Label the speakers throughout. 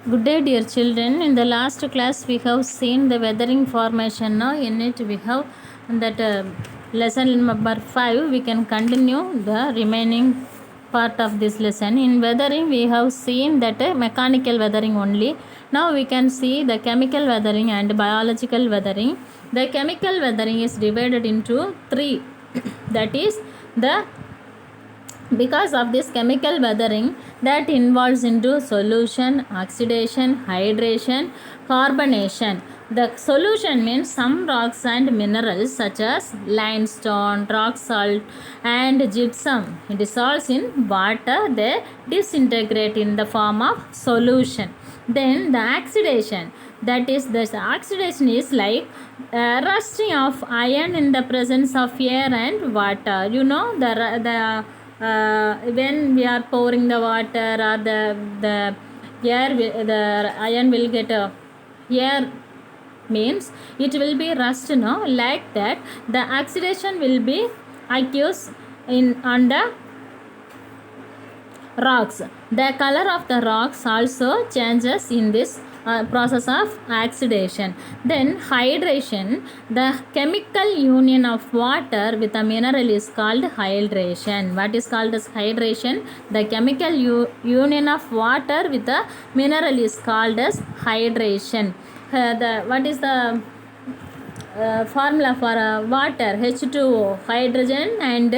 Speaker 1: Good day, dear children. In the last class, we have seen the weathering formation. Now, in it, we have that lesson number 5. We can continue the remaining part of this lesson. In weathering, we have seen that mechanical weathering only. Now, we can see the chemical weathering and biological weathering. The chemical weathering is divided into three. That is the because of this chemical weathering that involves into solution, oxidation, hydration, carbonation. The solution means some rocks and minerals such as limestone, rock salt and gypsum dissolves in water. They disintegrate in the form of solution. Then the oxidation, that is the oxidation is like rusting of iron in the presence of air and water. You know the when we are pouring the water or the air the iron will get air means it will be rust, no, like that the oxidation will be occurs in on the rocks. The color of the rocks also changes in this process of oxidation. Then hydration, the chemical union of water with a mineral is called hydration. What is called as hydration? The chemical union of water with a mineral is called as hydration. What is the formula for water? H2O, hydrogen and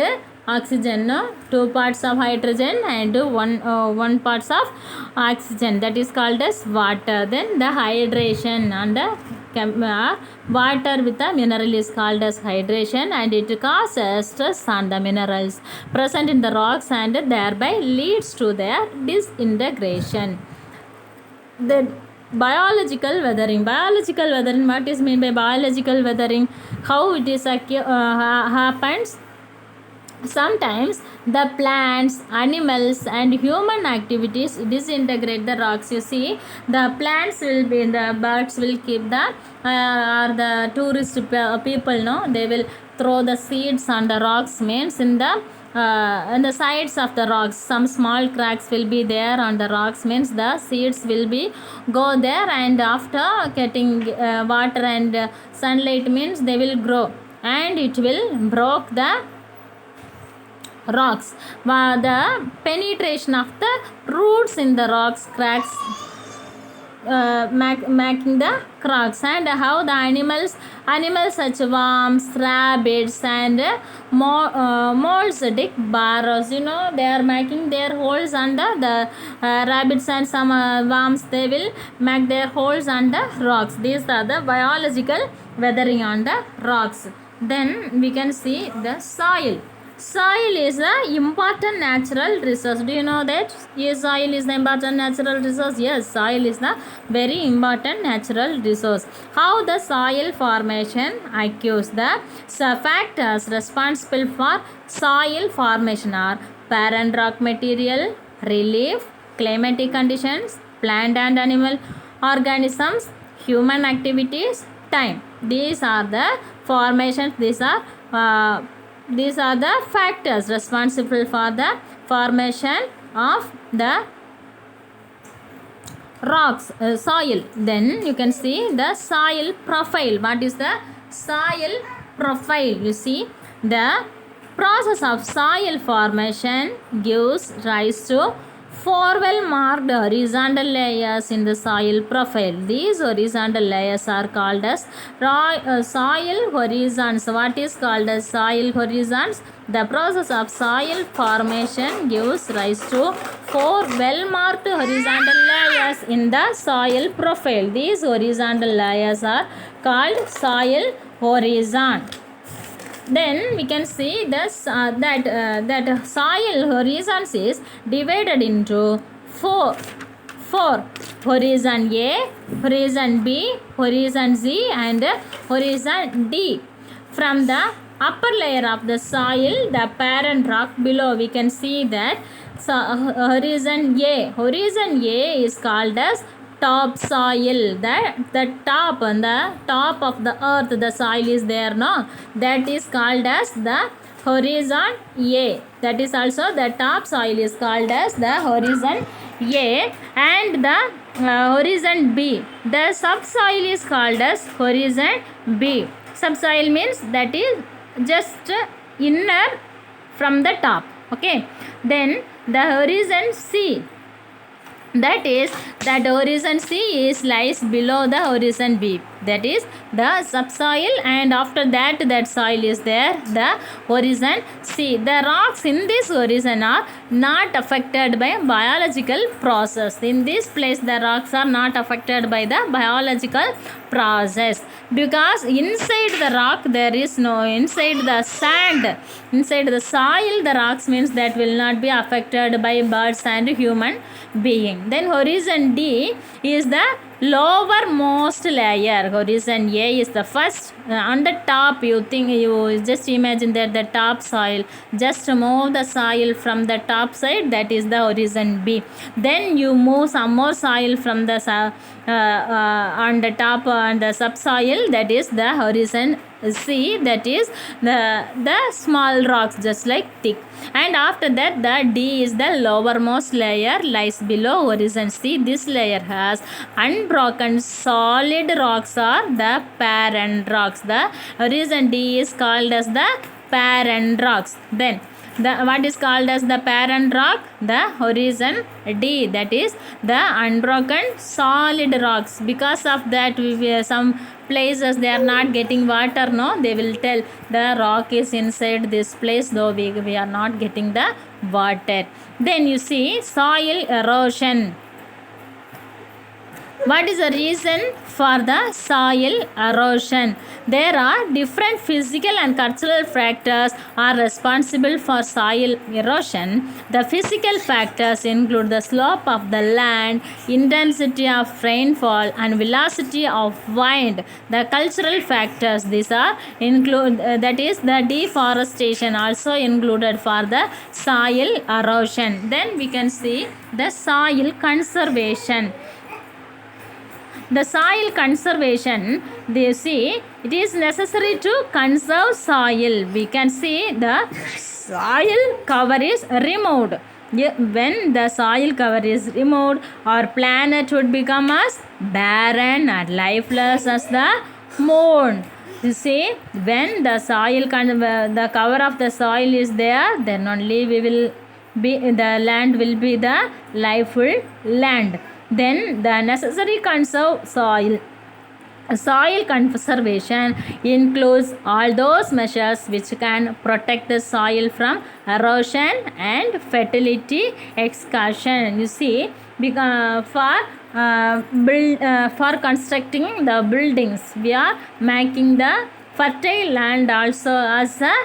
Speaker 1: oxygen, no? Two parts of hydrogen and one parts of oxygen, that is called as water. Then the hydration and the water with the mineral is called as hydration, and it causes stress on the minerals present in the rocks and thereby leads to their disintegration. The biological weathering, what is meant by biological weathering? How it is happens? Sometimes the plants, animals and human activities disintegrate the rocks. You see, the plants will be, the birds will keep the or the tourist people, no, they will throw the seeds on the rocks, means in the sides of the rocks some small cracks will be there on the rocks, means the seeds will be go there, and after getting water and sunlight means they will grow and it will break the rocks. The penetration of the roots in the rocks cracks making the cracks, and how the animals such worms, rabbits and moles dig burrows. You know, they are making their holes under the rabbits and some worms, they will make their holes under rocks. These are the biological weathering on the rocks. Then we can see the soil. Soil is an important natural resource. Do you know that? Yes, soil is the important natural resource. Yes, soil is the very important natural resource. How the soil formation occurs? The factors responsible for soil formation are parent rock material, relief, climatic conditions, plant and animal organisms, human activities, time. These are the formations. These are the factors responsible for the formation of the rocks, soil. Then you can see the soil profile. What is the soil profile? You see, the process of soil formation gives rise to four well marked horizontal layers in the soil profile. These horizontal layers are called as soil horizons. What is called as soil horizons? The process of soil formation gives rise to four well marked horizontal layers in the soil profile. These horizontal layers are called soil horizon. Then we can see this that soil horizons is divided into four horizon A, horizon B, horizon Z and horizon D. From the upper layer of the soil, the parent rock, below we can see that horizon A is called as top soil. The top, on the top of the earth the soil is there, no, that is called as the horizon A. That is also the top soil is called as the horizon A and the horizon B. The subsoil is called as horizon B. Subsoil means that is just inner from the top. Okay. Then the horizon C, that is that horizon C is lies below the horizon B, that is the subsoil, and after that soil is there, the horizon C. The rocks in this horizon are not affected by biological process. In this place the rocks are not affected by the biological process, because inside the rock there is no, inside the sand, inside the soil the rocks means that will not be affected by birds and human being. Then horizon D is the lowermost layer. Horizon A is the first. On the top, you just imagine that the top soil, just move the soil from the top side, that is the horizon B. Then you move some more soil from the on the top, on the subsoil, that is the horizon C, that is the small rocks just like thick. And after that the D is the lowermost layer, lies below horizon C. This layer has unbroken solid rocks or the parent rocks. The horizon D is called as the parent rocks. Then what is called as the parent rock? The horizon D, that is the unbroken solid rocks. Because of that some places they are not getting water, no, they will tell the rock is inside this place, though we are not getting the water. Then you see soil erosion. What is the reason for the soil erosion? There are different physical and cultural factors are responsible for soil erosion. The physical factors include the slope of the land, intensity of rainfall, and velocity of wind. The cultural factors, these are include that is the deforestation also included for the soil erosion. Then we can see the soil conservation. The soil conservation, they see it is necessary to conserve soil. We can see the soil cover is removed. When the soil cover is removed, our planet would become as barren and lifeless as the moon. You see, when the soil the cover of the soil is there, then only we will be, the land will be the liveful land. Then the necessary conserve soil. Soil conservation includes all those measures which can protect the soil from erosion and fertility excursion. You see, for constructing the buildings, we are making the fertile land also as a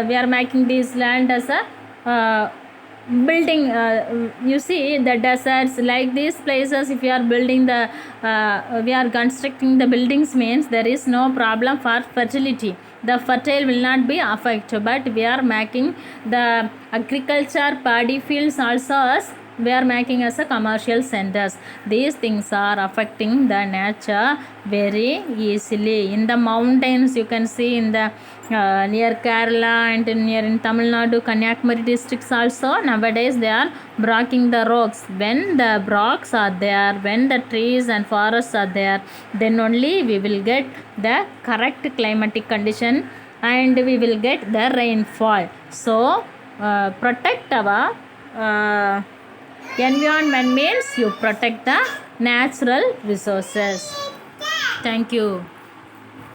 Speaker 1: we are making this land as a building. You see the deserts like these places, if you are building the we are constructing the buildings means there is no problem for fertility, the fertile will not be affected. But we are making the agriculture paddy fields also as we are making as a commercial centers. These things are affecting the nature very easily. In the mountains, you can see in the near Kerala and near in Tamil Nadu, Kanyakumari districts also, nowadays they are breaking the rocks. When the rocks are there, when the trees and forests are there, then only we will get the correct climatic condition and we will get the rainfall. So protect our environment means you protect the natural resources. Thank you.